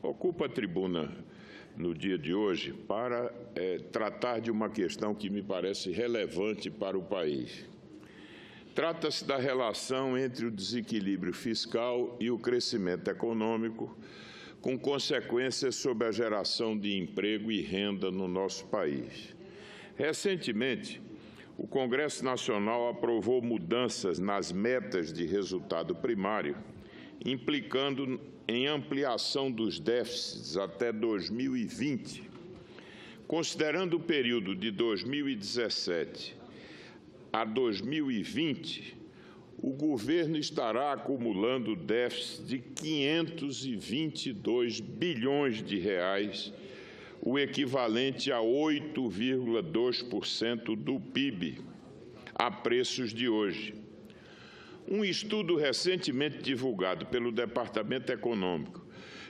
Ocupo a tribuna no dia de hoje para tratar de uma questão que me parece relevante para o país. Trata-se da relação entre o desequilíbrio fiscal e o crescimento econômico, com consequências sobre a geração de emprego e renda no nosso país. Recentemente, o Congresso Nacional aprovou mudanças nas metas de resultado primário, implicando em ampliação dos déficits até 2020. Considerando o período de 2017 a 2020, o governo estará acumulando déficit de 522 bilhões de reais, o equivalente a 8,2% do PIB, a preços de hoje. Um estudo recentemente divulgado pelo Departamento Econômico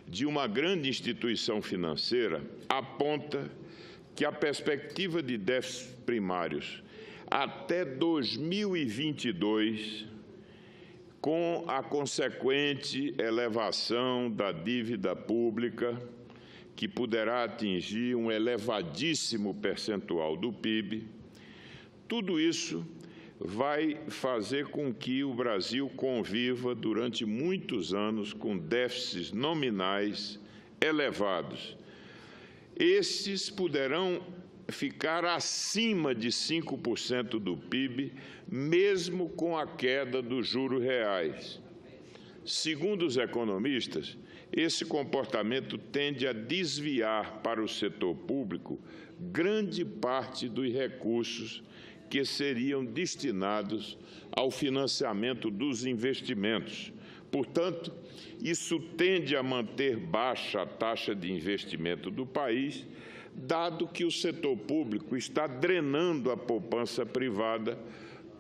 de uma grande instituição financeira aponta que a perspectiva de déficits primários até 2022, com a consequente elevação da dívida pública, que poderá atingir um elevadíssimo percentual do PIB, tudo isso vai fazer com que o Brasil conviva durante muitos anos com déficits nominais elevados. Esses poderão ficar acima de 5% do PIB, mesmo com a queda dos juros reais. Segundo os economistas, esse comportamento tende a desviar para o setor público grande parte dos recursos que seriam destinados ao financiamento dos investimentos. Portanto, isso tende a manter baixa a taxa de investimento do país, dado que o setor público está drenando a poupança privada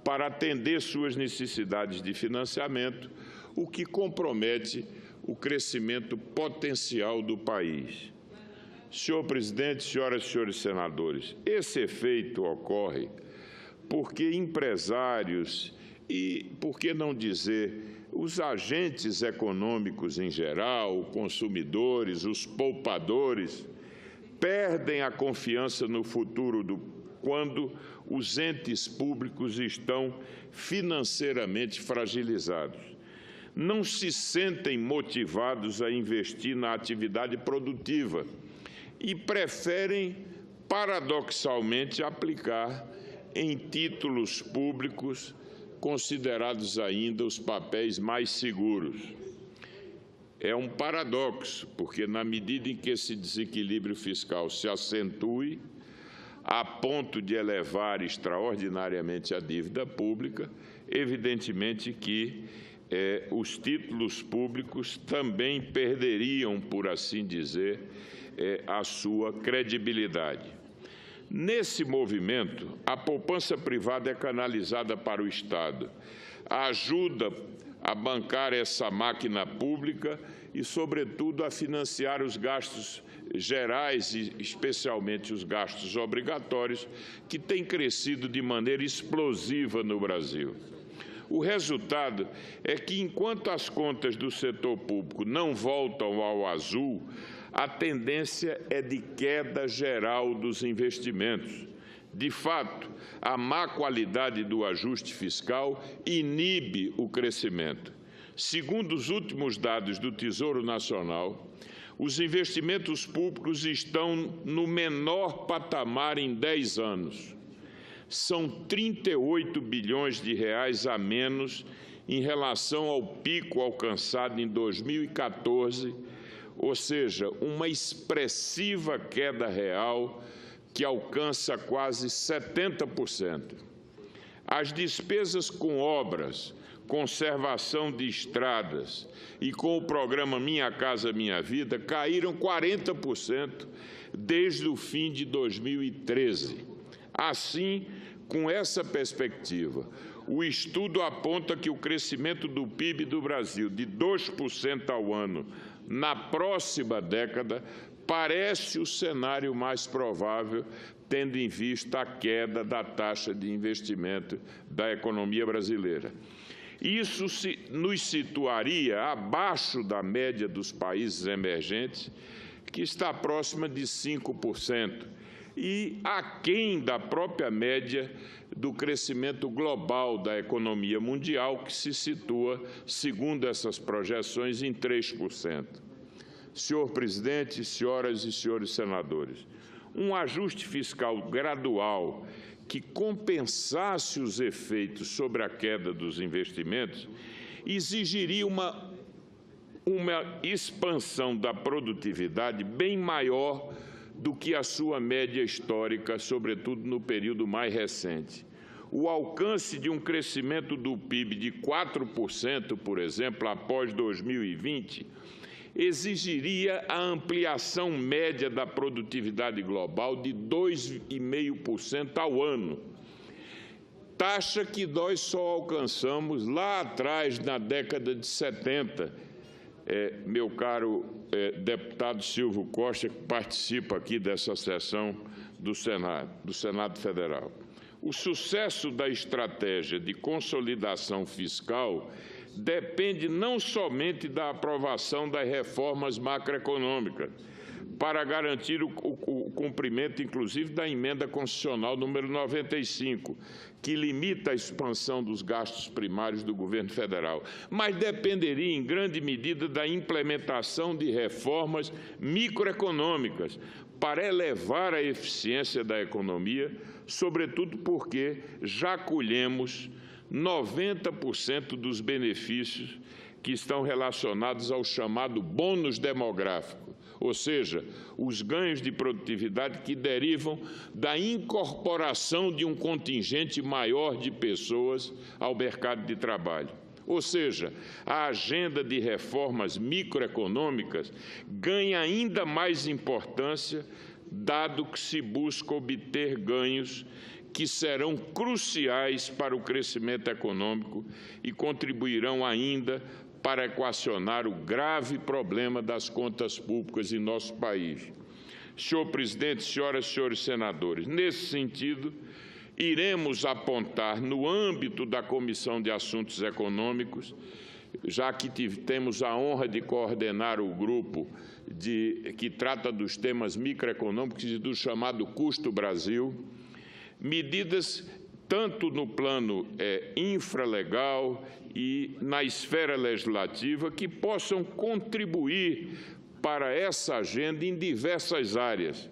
para atender suas necessidades de financiamento, o que compromete o crescimento potencial do país. Senhor presidente, senhoras e senhores senadores, esse efeito ocorre porque empresários e, por que não dizer, os agentes econômicos em geral, consumidores, os poupadores, perdem a confiança no futuro quando os entes públicos estão financeiramente fragilizados. Não se sentem motivados a investir na atividade produtiva e preferem, paradoxalmente, aplicar em títulos públicos, considerados ainda os papéis mais seguros. É um paradoxo, porque na medida em que esse desequilíbrio fiscal se acentue, a ponto de elevar extraordinariamente a dívida pública, evidentemente que os títulos públicos também perderiam, por assim dizer, a sua credibilidade. Nesse movimento, a poupança privada é canalizada para o Estado, ajuda a bancar essa máquina pública e, sobretudo, a financiar os gastos gerais e, especialmente, os gastos obrigatórios, que têm crescido de maneira explosiva no Brasil. O resultado é que, enquanto as contas do setor público não voltam ao azul, a tendência é de queda geral dos investimentos. De fato, a má qualidade do ajuste fiscal inibe o crescimento. Segundo os últimos dados do Tesouro Nacional, os investimentos públicos estão no menor patamar em 10 anos. São 38 bilhões de reais a menos em relação ao pico alcançado em 2014, ou seja, uma expressiva queda real que alcança quase 70%. As despesas com obras, conservação de estradas e com o programa Minha Casa Minha Vida caíram 40% desde o fim de 2013. Assim, com essa perspectiva, o estudo aponta que o crescimento do PIB do Brasil de 2% ao ano na próxima década parece o cenário mais provável, tendo em vista a queda da taxa de investimento da economia brasileira. Isso nos situaria abaixo da média dos países emergentes, que está próxima de 5%, e aquém da própria média do crescimento global da economia mundial, que se situa, segundo essas projeções, em 3%. Senhor presidente, senhoras e senhores senadores, um ajuste fiscal gradual que compensasse os efeitos sobre a queda dos investimentos exigiria uma expansão da produtividade bem maior do que a sua média histórica, sobretudo no período mais recente. O alcance de um crescimento do PIB de 4%, por exemplo, após 2020, exigiria a ampliação média da produtividade global de 2,5% ao ano, taxa que nós só alcançamos lá atrás, na década de 70, meu caro deputado Silvio Costa, que participa aqui dessa sessão do Senado Federal. O sucesso da estratégia de consolidação fiscal depende não somente da aprovação das reformas macroeconômicas, para garantir o cumprimento, inclusive, da emenda constitucional número 95, que limita a expansão dos gastos primários do governo federal, mas dependeria, em grande medida, da implementação de reformas microeconômicas para elevar a eficiência da economia, sobretudo porque já colhemos 90% dos benefícios que estão relacionados ao chamado bônus demográfico, ou seja, os ganhos de produtividade que derivam da incorporação de um contingente maior de pessoas ao mercado de trabalho. Ou seja, a agenda de reformas microeconômicas ganha ainda mais importância, dado que se busca obter ganhos que serão cruciais para o crescimento econômico e contribuirão ainda para equacionar o grave problema das contas públicas em nosso país. Senhor presidente, senhoras e senhores senadores, nesse sentido, iremos apontar no âmbito da Comissão de Assuntos Econômicos, já que temos a honra de coordenar o grupo que trata dos temas microeconômicos e do chamado Custo Brasil, medidas tanto no plano infralegal e na esfera legislativa que possam contribuir para essa agenda em diversas áreas.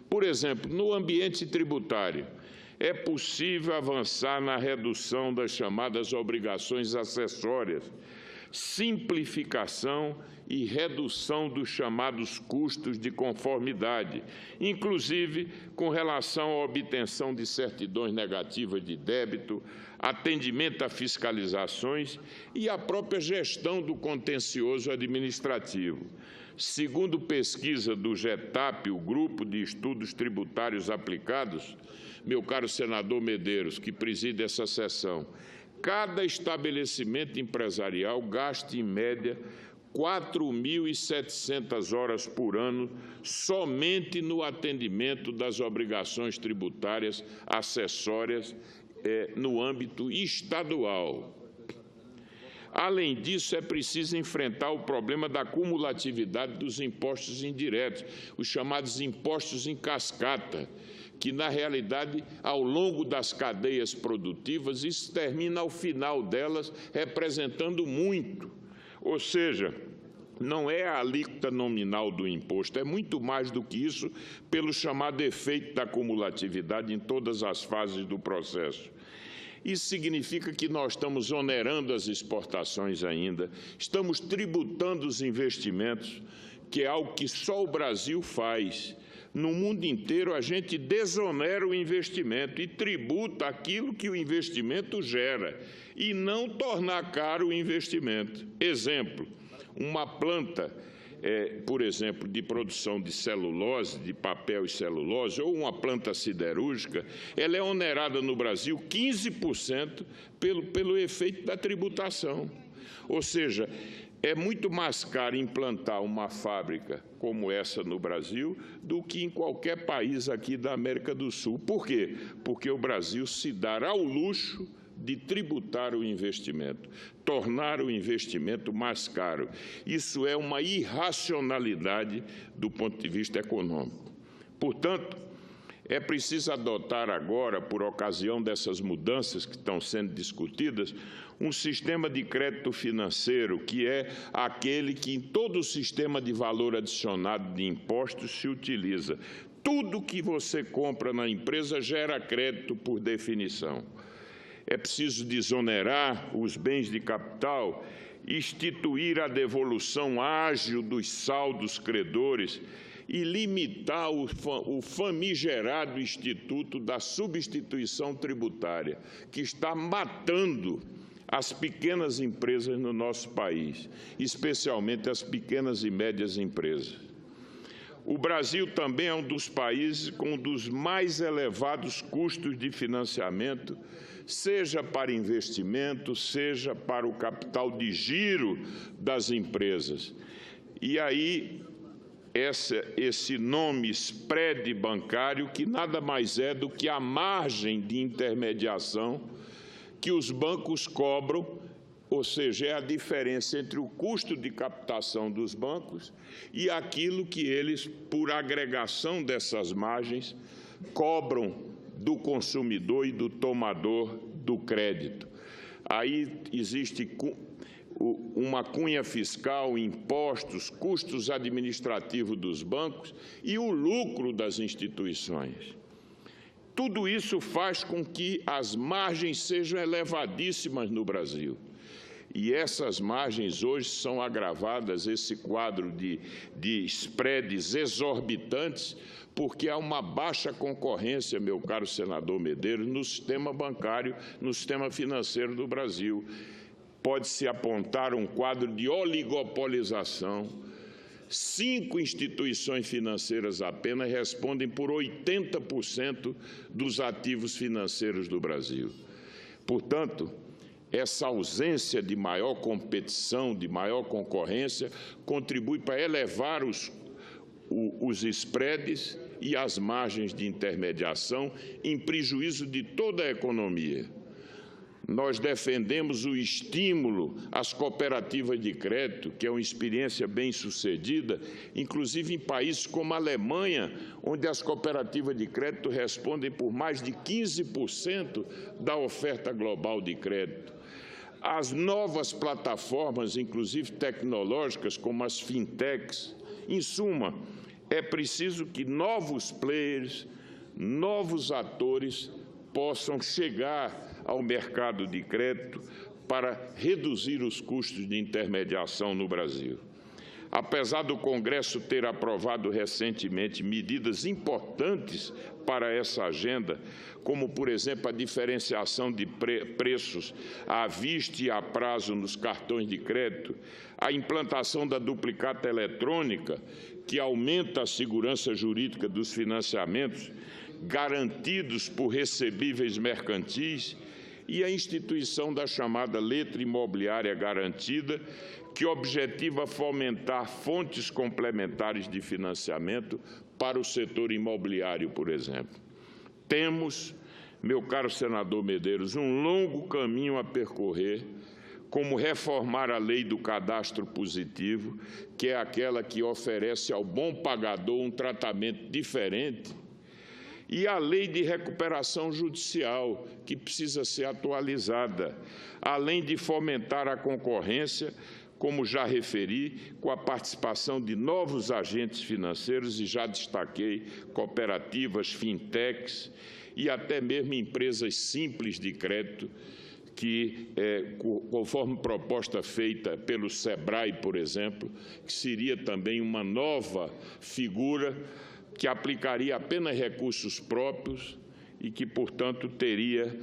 Por exemplo, no ambiente tributário, é possível avançar na redução das chamadas obrigações acessórias, simplificação e redução dos chamados custos de conformidade, inclusive com relação à obtenção de certidões negativas de débito, atendimento a fiscalizações e a própria gestão do contencioso administrativo. Segundo pesquisa do GETAP, o Grupo de Estudos Tributários Aplicados, meu caro senador Medeiros, que preside essa sessão, cada estabelecimento empresarial gasta, em média, 4.700 horas por ano somente no atendimento das obrigações tributárias acessórias no âmbito estadual. Além disso, é preciso enfrentar o problema da cumulatividade dos impostos indiretos, os chamados impostos em cascata, que, na realidade, ao longo das cadeias produtivas, isso termina ao final delas representando muito. Ou seja, não é a alíquota nominal do imposto, é muito mais do que isso, pelo chamado efeito da cumulatividade em todas as fases do processo. Isso significa que nós estamos onerando as exportações ainda, estamos tributando os investimentos, que é algo que só o Brasil faz. No mundo inteiro, a gente desonera o investimento e tributa aquilo que o investimento gera, e não tornar caro o investimento. Exemplo, uma planta, por exemplo, de produção de celulose, de papel e celulose, ou uma planta siderúrgica, ela é onerada no Brasil 15% pelo efeito da tributação. Ou seja, é muito mais caro implantar uma fábrica como essa no Brasil do que em qualquer país aqui da América do Sul. Por quê? Porque o Brasil se dará ao luxo de tributar o investimento, tornar o investimento mais caro. Isso é uma irracionalidade do ponto de vista econômico. Portanto, é preciso adotar agora, por ocasião dessas mudanças que estão sendo discutidas, um sistema de crédito financeiro que é aquele que em todo o sistema de valor adicionado de impostos se utiliza. Tudo que você compra na empresa gera crédito por definição. É preciso desonerar os bens de capital, instituir a devolução ágil dos saldos credores e limitar o famigerado instituto da substituição tributária, que está matando as pequenas empresas no nosso país, especialmente as pequenas e médias empresas. O Brasil também é um dos países com um dos mais elevados custos de financiamento, seja para investimento, seja para o capital de giro das empresas. E aí, esse nome spread bancário, que nada mais é do que a margem de intermediação que os bancos cobram, ou seja, é a diferença entre o custo de captação dos bancos e aquilo que eles, por agregação dessas margens, cobram do consumidor e do tomador do crédito. Aí existe uma cunha fiscal, impostos, custos administrativos dos bancos e o lucro das instituições. Tudo isso faz com que as margens sejam elevadíssimas no Brasil. E essas margens hoje são agravadas, esse quadro de spreads exorbitantes, porque há uma baixa concorrência, meu caro senador Medeiros, no sistema bancário, no sistema financeiro do Brasil. Pode-se apontar um quadro de oligopolização. 5 instituições financeiras apenas respondem por 80% dos ativos financeiros do Brasil. Portanto, essa ausência de maior competição, de maior concorrência, contribui para elevar os spreads e as margens de intermediação em prejuízo de toda a economia. Nós defendemos o estímulo às cooperativas de crédito, que é uma experiência bem-sucedida, inclusive em países como a Alemanha, onde as cooperativas de crédito respondem por mais de 15% da oferta global de crédito. As novas plataformas, inclusive tecnológicas, como as fintechs, em suma, é preciso que novos players, novos atores possam chegar ao mercado de crédito para reduzir os custos de intermediação no Brasil. Apesar do Congresso ter aprovado recentemente medidas importantes para essa agenda, como, por exemplo, a diferenciação de preços à vista e a prazo nos cartões de crédito, a implantação da duplicata eletrônica, que aumenta a segurança jurídica dos financiamentos garantidos por recebíveis mercantis, e a instituição da chamada letra imobiliária garantida, que objetiva fomentar fontes complementares de financiamento para o setor imobiliário, por exemplo. Temos, meu caro senador Medeiros, um longo caminho a percorrer, como reformar a lei do cadastro positivo, que é aquela que oferece ao bom pagador um tratamento diferente, e a lei de recuperação judicial, que precisa ser atualizada, além de fomentar a concorrência, como já referi, com a participação de novos agentes financeiros, e já destaquei cooperativas, fintechs e até mesmo empresas simples de crédito, que, conforme proposta feita pelo SEBRAE, por exemplo, que seria também uma nova figura que aplicaria apenas recursos próprios e que, portanto, teria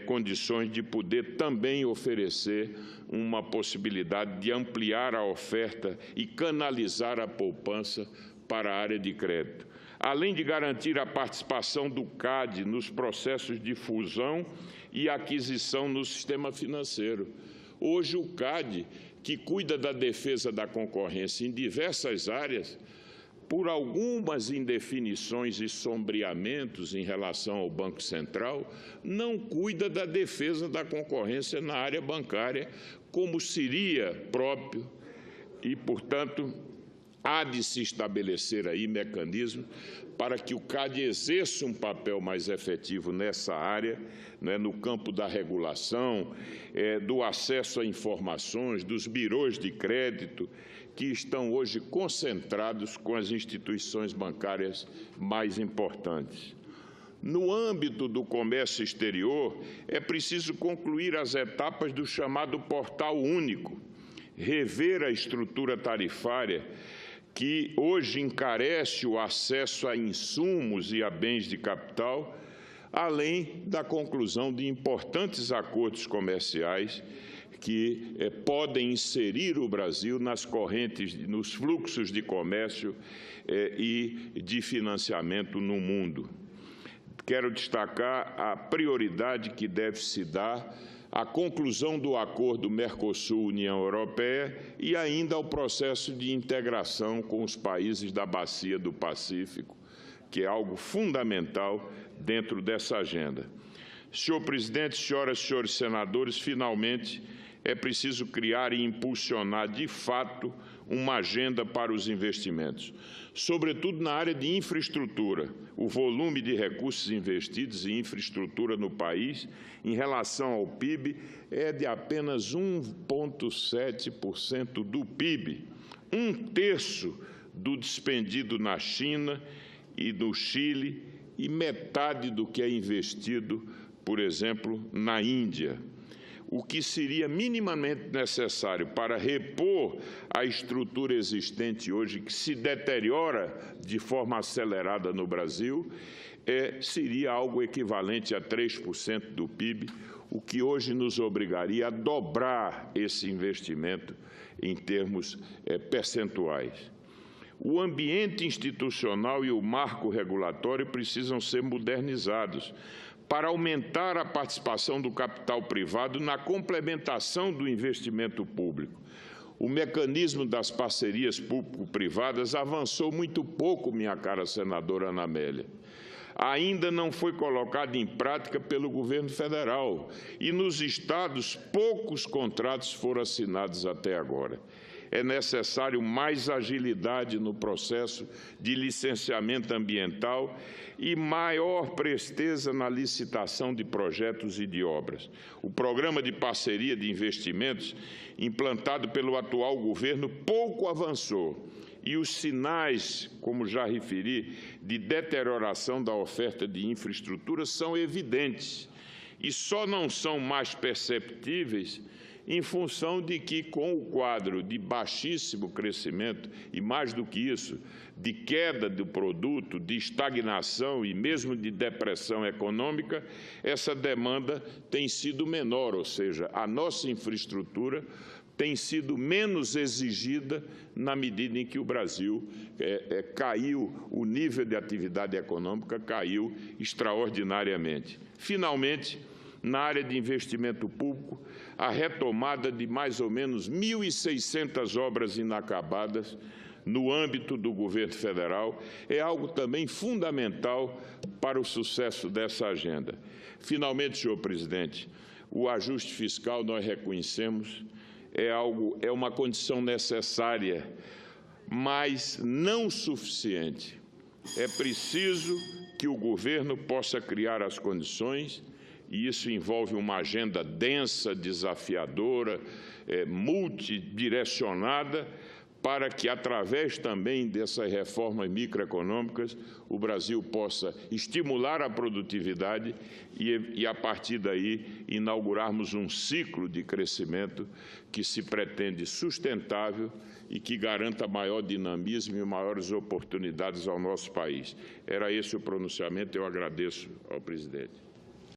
condições de poder também oferecer uma possibilidade de ampliar a oferta e canalizar a poupança para a área de crédito. Além de garantir a participação do CAD nos processos de fusão e aquisição no sistema financeiro. Hoje, o CAD, que cuida da defesa da concorrência em diversas áreas, por algumas indefinições e sombreamentos em relação ao Banco Central, não cuida da defesa da concorrência na área bancária, como seria próprio e, portanto, há de se estabelecer aí mecanismos para que o CAD exerça um papel mais efetivo nessa área, né, no campo da regulação, do acesso a informações, dos birôs de crédito, que estão hoje concentrados com as instituições bancárias mais importantes. No âmbito do comércio exterior, é preciso concluir as etapas do chamado Portal Único, rever a estrutura tarifária, que hoje encarece o acesso a insumos e a bens de capital, além da conclusão de importantes acordos comerciais que podem inserir o Brasil nas correntes, nos fluxos de comércio e de financiamento no mundo. Quero destacar a prioridade que deve se dar à conclusão do acordo Mercosul-União Europeia e ainda ao processo de integração com os países da Bacia do Pacífico, que é algo fundamental dentro dessa agenda. Senhor presidente, senhoras e senhores senadores, finalmente é preciso criar e impulsionar, de fato, uma agenda para os investimentos, sobretudo na área de infraestrutura. O volume de recursos investidos em infraestrutura no país, em relação ao PIB, é de apenas 1,7% do PIB, 1/3 do despendido na China e no Chile e metade do que é investido, por exemplo, na Índia. O que seria minimamente necessário para repor a estrutura existente hoje, que se deteriora de forma acelerada no Brasil, seria algo equivalente a 3% do PIB, o que hoje nos obrigaria a dobrar esse investimento em termos percentuais. O ambiente institucional e o marco regulatório precisam ser modernizados para aumentar a participação do capital privado na complementação do investimento público. O mecanismo das parcerias público-privadas avançou muito pouco, minha cara senadora Ana Amélia. Ainda não foi colocado em prática pelo governo federal e nos estados poucos contratos foram assinados até agora. É necessário mais agilidade no processo de licenciamento ambiental e maior presteza na licitação de projetos e de obras. O programa de parceria de investimentos, implantado pelo atual governo, pouco avançou. E os sinais, como já referi, de deterioração da oferta de infraestrutura são evidentes e só não são mais perceptíveis em função de que, com o quadro de baixíssimo crescimento e, mais do que isso, de queda do produto, de estagnação e mesmo de depressão econômica, essa demanda tem sido menor, ou seja, a nossa infraestrutura tem sido menos exigida na medida em que o Brasil caiu, o nível de atividade econômica caiu extraordinariamente. Finalmente, na área de investimento público, a retomada de mais ou menos 1.600 obras inacabadas no âmbito do governo federal é algo também fundamental para o sucesso dessa agenda. Finalmente, senhor presidente, o ajuste fiscal, nós reconhecemos, é uma condição necessária, mas não suficiente. É preciso que o governo possa criar as condições, e isso envolve uma agenda densa, desafiadora, multidirecionada, para que, através também dessas reformas microeconômicas, o Brasil possa estimular a produtividade e, a partir daí, inaugurarmos um ciclo de crescimento que se pretende sustentável e que garanta maior dinamismo e maiores oportunidades ao nosso país. Era esse o pronunciamento, eu agradeço ao presidente.